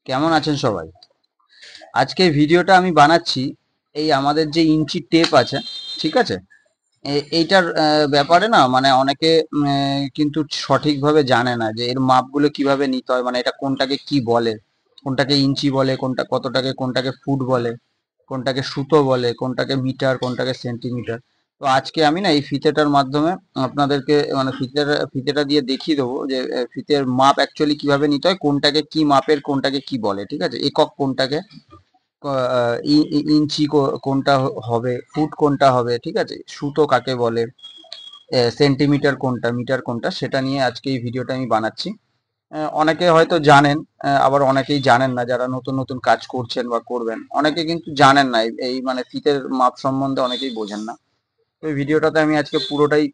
কেমন আছেন সবাই? আজকে ভিডিওটা আমি বানাচ্ছি এই আমাদের যে ইঞ্চি টেপ আছে, ঠিক আছে? এইটার ব্যাপারে না মানে অনেকে কিন্তু সঠিকভাবে জানে না যে এর মাপগুলো কিভাবে নিতে হয়, মানে এটা কোনটাকে কি বলে, কোনটাকে ইঞ্চি বলে, কোনটা কতটাকে, কোনটাকে ফুট বলে, কোনটাকে সুতো বলে, কোনটাকে মিটার, কোনটাকে সেন্টিমিটার। তো আজকে আমি না এই ফিতেটার মাধ্যমে আপনাদেরকে মানে ফিতেটা দিয়ে দেখিয়ে দেবো যে ফিতের মাপ অ্যাকচুয়ালি কিভাবে নিতে হয়, কোনটাকে কি মাপের, কোনটাকে কি বলে, ঠিক আছে? একক কোনটাকে, ইঞ্চি কোনটা হবে, ফুট কোনটা হবে, ঠিক আছে? সুতো কাকে বলে, সেন্টিমিটার কোনটা, মিটার কোনটা, সেটা নিয়ে আজকে এই ভিডিওটা আমি বানাচ্ছি। অনেকে হয়তো জানেন, আবার অনেকেই জানেন না, যারা নতুন নতুন কাজ করছেন বা করবেন অনেকে কিন্তু জানেন না এই মানে ফিতের মাপ সম্বন্ধে অনেকেই বোঝেন না। তো এই ভিডিওটাতে আমি আজকে পুরোটাই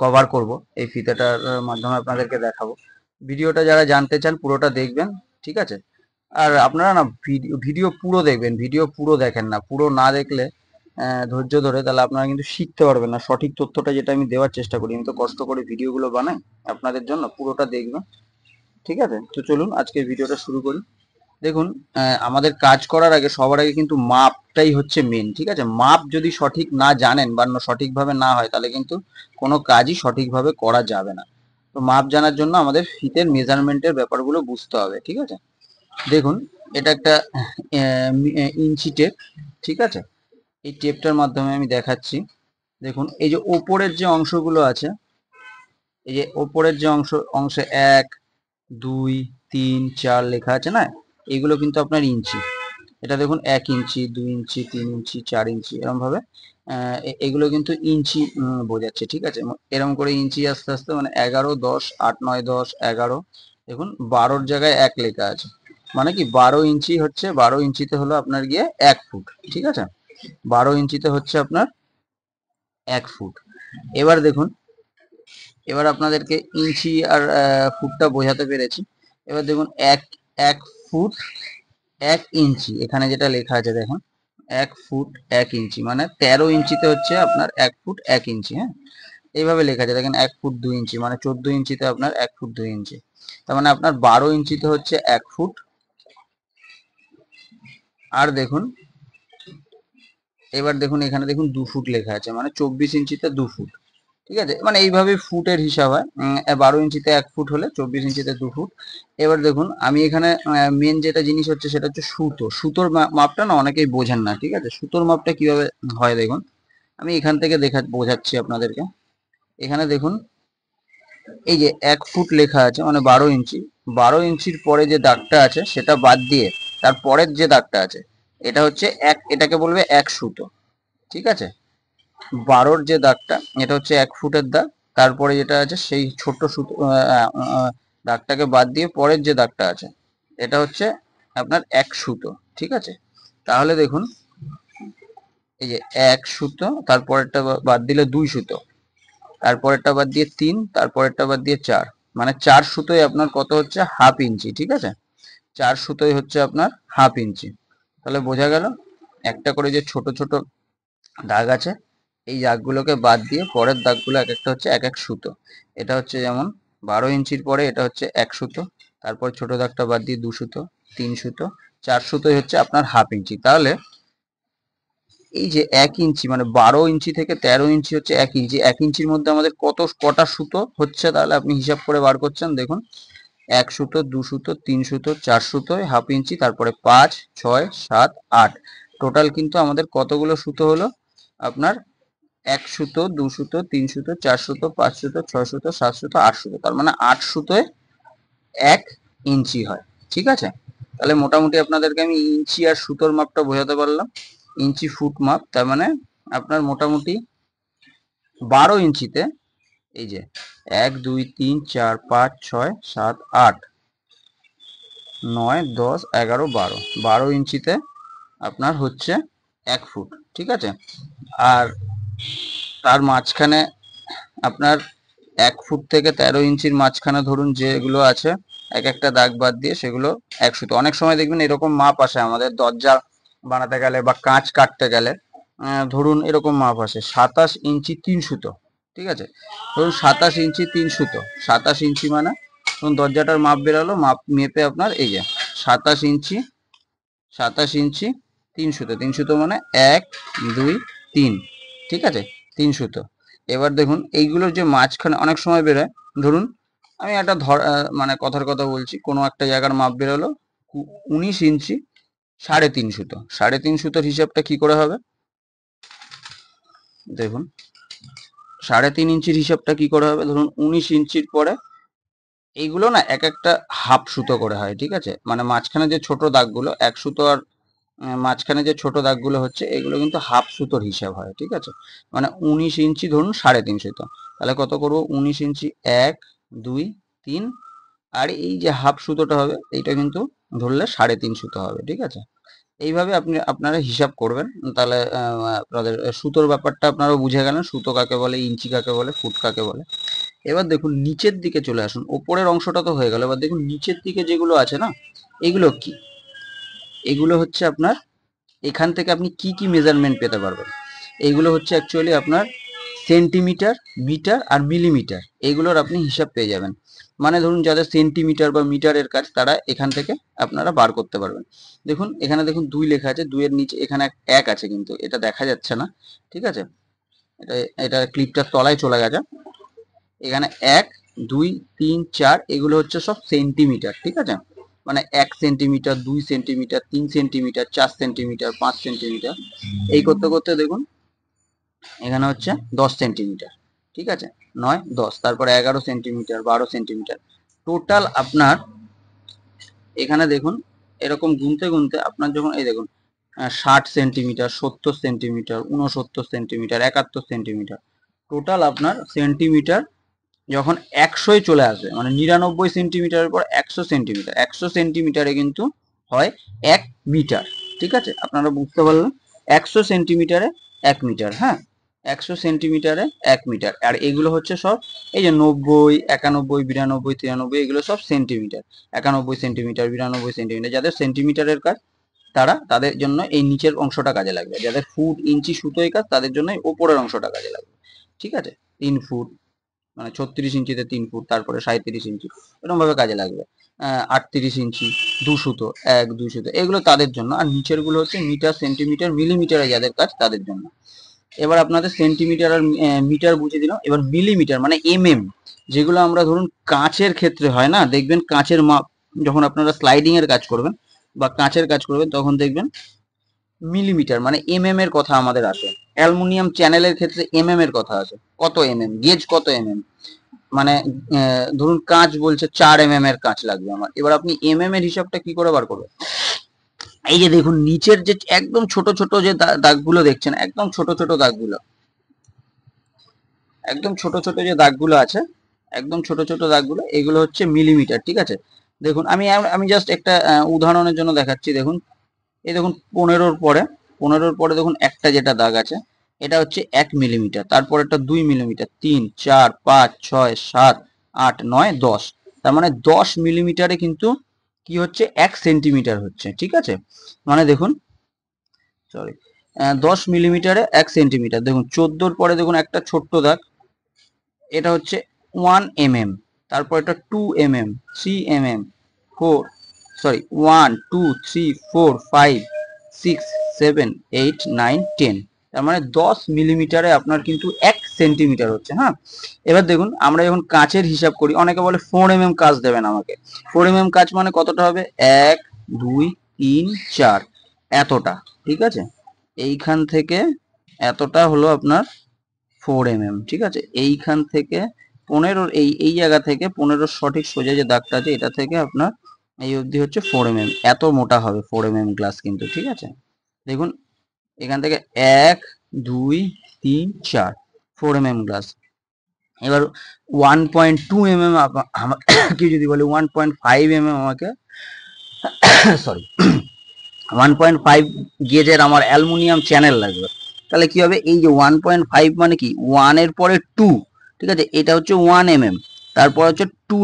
কভার করব, এই ফিতেটার মাধ্যমে আপনাদেরকে দেখাবো। ভিডিওটা যারা জানতে চান পুরোটা দেখবেন, ঠিক আছে? আর আপনারা না ভিডিও ভিডিও পুরো দেখবেন, ভিডিও পুরো দেখেন না, পুরো না দেখলে ধৈর্য ধরে, তাহলে আপনারা কিন্তু শিখতে পারবেন না সঠিক তথ্যটা যেটা আমি দেওয়ার চেষ্টা করি। আমি তো কষ্ট করে ভিডিওগুলো বানাই আপনাদের জন্য, পুরোটা দেখবেন, ঠিক আছে? তো চলুন আজকে ভিডিওটা শুরু করি। দেখুন, আমাদের কাজ করার আগে সবার আগে কিন্তু মাপটাই হচ্ছে মেন, ঠিক আছে? মাপ যদি সঠিক না জানেন বা সঠিকভাবে না হয়, তাহলে কিন্তু কোনো কাজই সঠিকভাবে করা যাবে না। তো মাপ জানার জন্য আমাদের ফিতের মেজারমেন্টের ব্যাপারগুলো বুঝতে হবে, ঠিক আছে? দেখুন, এটা একটা ইঞ্চি টেপ, ঠিক আছে? এই টেপটার মাধ্যমে আমি দেখাচ্ছি। দেখুন, এই যে ওপরের যে অংশগুলো আছে, এই যে ওপরের যে অংশে ১, ২, ৩, ৪ লেখা আছে না, এগুলো কিন্তু আপনার ইঞ্চি। এটা দেখুন ১ ইঞ্চি, ২ ইঞ্চি, ৩ ইঞ্চি, ৪ ইঞ্চি, এরকম ভাবে এগুলো কিন্তু ইঞ্চি বোঝাচ্ছে, ঠিক আছে? এরকম করে ইঞ্চি আস্তে আস্তে মানে ১১, ১০, ৮, ৯, ১০, ১১, দেখুন ১২র জায়গায় ১ লেখা আছে। মানে কি ১২ ইঞ্চি হচ্ছে, ১২ ইঞ্চিতে হলো আপনার গিয়ে ১ ফুট, ঠিক আছে? ১২ ইঞ্চিতে হচ্ছে আপনার ১ ফুট। এবার দেখুন, এবার আপনাদেরকে ইঞ্চি আর ফুটটা বোঝাতে পেরেছি। এবার দেখুন, এক এক ফুট ১ ইঞ্চি, এখানে যেটা লেখা আছে দেখুন, ১ ফুট ১ ইঞ্চি মানে ১৩ ইঞ্চিতে হচ্ছে আপনার ১ ফুট ১ ইঞ্চি, হ্যাঁ? এইভাবে লেখা আছে দেখেন, ১ ফুট ২ ইঞ্চি মানে ১৪ ইঞ্চিতে আপনার ১ ফুট ২ ইঞ্চি। তার মানে আপনার ১২ ইঞ্চিতে হচ্ছে ১ ফুট। আর দেখুন, এবার দেখুন এখানে দেখুন ২ ফুট লেখা আছে মানে ২৪ ইঞ্চিতে ২ ফুট, ঠিক আছে? মানে এইভাবে ফুটের হিসাব হয়। ১২ ইঞ্চিতে ১ ফুট হলে ২৪ ইঞ্চিতে ২ ফুট। এবার দেখুন, আমি এখানে মেন যেটা জিনিস হচ্ছে সেটা হচ্ছে সুতো। সুতোর মাপটা না অনেকেই বোঝেন না, ঠিক আছে? সুতোর মাপটা কিভাবে হয় দেখুন, আমি এখান থেকে বোঝাচ্ছি আপনাদেরকে। এখানে দেখুন, এই যে ১ ফুট লেখা আছে মানে ১২ ইঞ্চি। ১২ ইঞ্চির পরে যে দাগটা আছে সেটা বাদ দিয়ে তার পরের যে দাগটা আছে, এটা হচ্ছে এটাকে বলবে ১ সুতো, ঠিক আছে? ১২র যে দাগটা, এটা হচ্ছে ১ ফুটের দাগ। তারপরে যেটা আছে সেই ছোট সুতো দাগটাকে বাদ দিয়ে পরের যে দাগটা আছে, এটা হচ্ছে আপনার ১ সুতো, ঠিক আছে? তাহলে দেখুন, এই যে ১ সুতো, তারপরেরটা বাদ দিলে ২ সুতো, তারপরেরটা বাদ দিয়ে ৩, তারপরেরটা বাদ দিয়ে ৪, মানে ৪ সুতোয় আপনার কত হচ্ছে? হাফ ইঞ্চি, ঠিক আছে? ৪ সুতোয় হচ্ছে আপনার হাফ ইঞ্চি। তাহলে বোঝা গেল, একটা করে যে ছোট ছোট দাগ আছে, এই দাগগুলোকে বাদ দিয়ে পরের দাগগুলো এক একটা হচ্ছে এক এক সুতো। এটা হচ্ছে যেমন ১২ ইঞ্চির পরে এটা হচ্ছে ১ সুতো, তারপর ছোট দাগটা বাদ দিয়ে ২ সুতো, ৩ সুতো, ৪ সুতোই হচ্ছে আপনার হাফ ইঞ্চি। তাহলে এই যে ১ ইঞ্চি মানে ১২ ইঞ্চি থেকে ১৩ ইঞ্চি হচ্ছে ১ ইঞ্চি। ১ ইঞ্চির মধ্যে আমাদের কটা সুতো হচ্ছে, তাহলে আপনি হিসাব করে বার করছেন। দেখুন, ১ সুতো, ২ সুতো, ৩ সুতো, ৪ সুতোয় হাফ ইঞ্চি, তারপরে ৫, ৬, ৭, ৮, টোটাল কিন্তু আমাদের কতগুলো সুতো হলো আপনার? ১ সুতো, ২ সুতো, ৩ সুতো, ৪ সুতো, ৫ সুতো, ৬ সুতো, ৭ সুতো, ৮ সুতো। তার মানে ৮ সুতোয় ১ ইঞ্চি হয়, ঠিক আছে? তাহলে মোটামুটি আপনাদেরকে আমি ইঞ্চি আর সুতোর মাপটা বোঝাতে পারলাম। ইঞ্চি ফুট মাপ, তার মানে আপনার মোটামুটি ১২ ইঞ্চিতে, এই যে ১, ২, ৩, ৪, ৫, ৬, ৭, ৮, ৯, ১০, ১১, ১২, ১২ ইঞ্চিতে আপনার হচ্ছে ১ ফুট, ঠিক আছে? আর তার মাঝখানে আপনার ১ ফুট থেকে ১৩ ইঞ্চির মাঝখানে ধরুন যেগুলো আছে, এক একটা দাগ বাদ দিয়ে সেগুলো ১ সুতো। অনেক সময় দেখবেন এরকম মাপ আসে আমাদের দরজা বানাতে গেলে বা কাঁচ কাটতে গেলে, ধরুন এরকম মাপ আসে ২৭ ইঞ্চি ৩ সুতো, ঠিক আছে? ধরুন ২৭ ইঞ্চি ৩ সুতো, ২৭ ইঞ্চি মানে ধরুন দরজাটার মাপ বেরালো, মাপ মেপে আপনার এই যে 27 ইঞ্চি 3 সুতো, 3 সুতো মানে 1 2 3, ঠিক আছে, 3 সুতো। এবার দেখুন এইগুলোর যে মাঝখানে অনেক সময় বেরোয়, ধরুন আমি একটা মানে কথার কথা বলছি, কোনো একটা জায়গার মাপ বেরোলো 19 ইঞ্চি 3.5 সুতো, 3.5 সুতোর হিসাবটা কি করে হবে দেখুন, 3.5 ইঞ্চির হিসাবটা কি করে হবে, ধরুন 19 ইঞ্চির পরে এইগুলো না এক একটা হাফ সুতো করে হয়, ঠিক আছে, মানে মাঝখানে যে ছোট দাগগুলো 1 সুতো আর মাঝখানে যে ছোট দাগগুলো হচ্ছে এগুলো কিন্তু হাফ সুতোর হিসাব হয়, ঠিক আছে, মানে 19 ইঞ্চি ধরুন 3.5 সুতো, তাহলে কত করবো 19 ইঞ্চি 1 2 3, আর এই যে হাফ সুতোটা হবে এইটা কিন্তু ধরলে 3.5 সুতো হবে, ঠিক আছে। এইভাবে আপনারা হিসাব করবেন, তাহলে আপনাদের সুতোর ব্যাপারটা আপনারা বুঝে গেলেন, সুতো কাকে বলে, ইঞ্চি কাকে বলে, ফুট কাকে বলে। এবার দেখুন নিচের দিকে চলে আসুন, ওপরের অংশটা তো হয়ে গেল, এবার দেখুন নিচের দিকে যেগুলো আছে না, এগুলো কি, এগুলো হচ্ছে আপনার, এখান থেকে আপনি কি কি মেজারমেন্ট পেতে পারবেন, এইগুলো হচ্ছে অ্যাকচুয়ালি আপনার সেন্টিমিটার, মিটার আর মিলিমিটার, এইগুলোর আপনি হিসাব পেয়ে যাবেন। মানে ধরুন যাদের সেন্টিমিটার বা মিটারের কাজ তারা এখান থেকে আপনারা বার করতে পারবেন। দেখুন এখানে দেখুন 2 লেখা আছে, 2 এর নিচে এখানে 1 আছে, কিন্তু এটা দেখা যাচ্ছে না, ঠিক আছে, এটা এটা ক্লিপটার তলায় চলে গেছে। এখানে 1 2 3 4 এগুলো হচ্ছে সব সেন্টিমিটার, ঠিক আছে, মানে 1 centimetre 2 centimetre 3 centimetre 4 centimetre 5 centimetre, এই করতে করতে দেখুন এখানে হচ্ছে 10 সেন্টিমিটার, ঠিক আছে, 9 10, তারপরে 11 সেন্টিমিটার 12 সেন্টিমিটার, টোটাল আপনার এখানে দেখুন এরকম গুনতে গুনতে আপনার যখন এই দেখুন 60 centimetre 70 centimetre 69 centimetre 71 centimetre, total আপনার সেন্টিমিটার যখন 100 চলে আসবে, মানে 99 সেন্টিমিটারের পর 100 সেন্টিমিটার, 100 সেন্টিমিটারে কিন্তু হয় 1 মিটার, ঠিক আছে, আপনারা বুঝতে পারলেন, 100 সেন্টিমিটারে 1 মিটার, হ্যাঁ, 100 সেন্টিমিটারে 1 মিটার, আর এগুলো হচ্ছে সব এই যে 90 91 92 93 এগুলো সব সেন্টিমিটার, 91 সেন্টিমিটার 92 সেন্টিমিটার, যাদের সেন্টিমিটারের কাজ তাদের জন্য এই নিচের অংশটা কাজে লাগবে, যাদের ফুট ইঞ্চি সুতোয় কাজ তাদের জন্য এই উপরের অংশটা কাজে লাগবে, ঠিক আছে, 3 ফুট মানে 36 ইঞ্চিতে 3 ফুট, তারপরে 37 ইঞ্চি এরকম ভাবে কাজে লাগবে, 38 ইঞ্চি 2 সুতো 1 2 সুতো, এগুলো তাদের জন্য, আর নিচের গুলো হচ্ছে মিটার সেন্টিমিটার মিলিমিটারে যাদের কাজ তাদের জন্য। এবার আপনাদের সেন্টিমিটার আর মিটার বুঝে দিলাম, এবার মিলিমিটার মানে যেগুলো আমরা ধরুন কাঁচের ক্ষেত্রে হয় না, দেখবেন কাঁচের মাপ যখন আপনারা স্লাইডিং এর কাজ করবেন বা কাঁচের কাজ করবেন তখন দেখবেন মিলিমিটার মানে এর কথা আমাদের আসে, অ্যালুমিনিয়াম চ্যানেলের ক্ষেত্রে এর কথা আসে, কত গেজ কত মানে ধরুন কাঁচ বলছে 4 এর কাঁচ লাগবে আমার, এবার আপনি এর হিসাবটা কি করে বার করবেন, এই যে দেখুন নিচের যে একদম ছোট ছোট যে দাগগুলো দেখছেন, একদম ছোট ছোট দাগগুলো, একদম ছোট ছোট যে দাগগুলো আছে, একদম ছোট ছোট দাগগুলো এগুলো হচ্ছে মিলিমিটার, ঠিক আছে। দেখুন আমি আমি জাস্ট একটা উদাহরণের জন্য দেখাচ্ছি, দেখুন এই দেখুন 15-র পরে দেখুন একটা যেটা দাগ আছে এটা হচ্ছে 1 মিলিমিটার, তারপর একটা 2 মিলিমিটার 3 4 5 6 7 8 9 10, তার মানে 10 মিলিমিটারে কিন্তু কি হচ্ছে 1 সেন্টিমিটার হচ্ছে, ঠিক আছে, মানে দেখুন সরি 10 মিলিমিটারে 1 সেন্টিমিটার, দেখুন 14-র পরে দেখুন একটা ছোট্ট দাগ, এটা হচ্ছে 1 তারপর এটা 2 3 4 সরি 1 2 3 4 5 6 7 8 9 10, তার মানে 10 মিলিমিটারে আপনার কিন্তু 1 সেন্টিমিটার হচ্ছে, হ্যাঁ। এবার দেখুন আমরা যখন কাঁচের হিসাব করি অনেকে বলে 4 কাজ দেবেন আমাকে, 4 কাজ মানে কতটা হবে 1 2 3 4 এতটা, ঠিক আছে, এইখান থেকে এতটা হলো আপনার 4 ঠিক আছে, এইখান থেকে 15 এই জায়গা থেকে 15 সঠিক সোজা যে দাগটা আছে এটা থেকে আপনার এই অবধি হচ্ছে 4 এত মোটা হবে 4 গ্লাস কিন্তু, ঠিক আছে, দেখুন এখান থেকে 1 2 3 4 4 গ্লাস। এবার 1.2 কি যদি বলে 1.5 আমাকে সরি 1.5 গেজের আমার অ্যালুমিনিয়াম চ্যানেল লাগবে, তাহলে কি হবে এই যে 1.5 মানে কি 1 এর পরে 2, ঠিক আছে, এটা হচ্ছে 1 তারপর হচ্ছে 2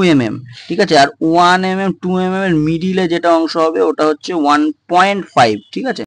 ঠিক আছে, আর 1 2 এর মিডিলে যেটা অংশ হবে ওটা হচ্ছে 1.5, ঠিক আছে।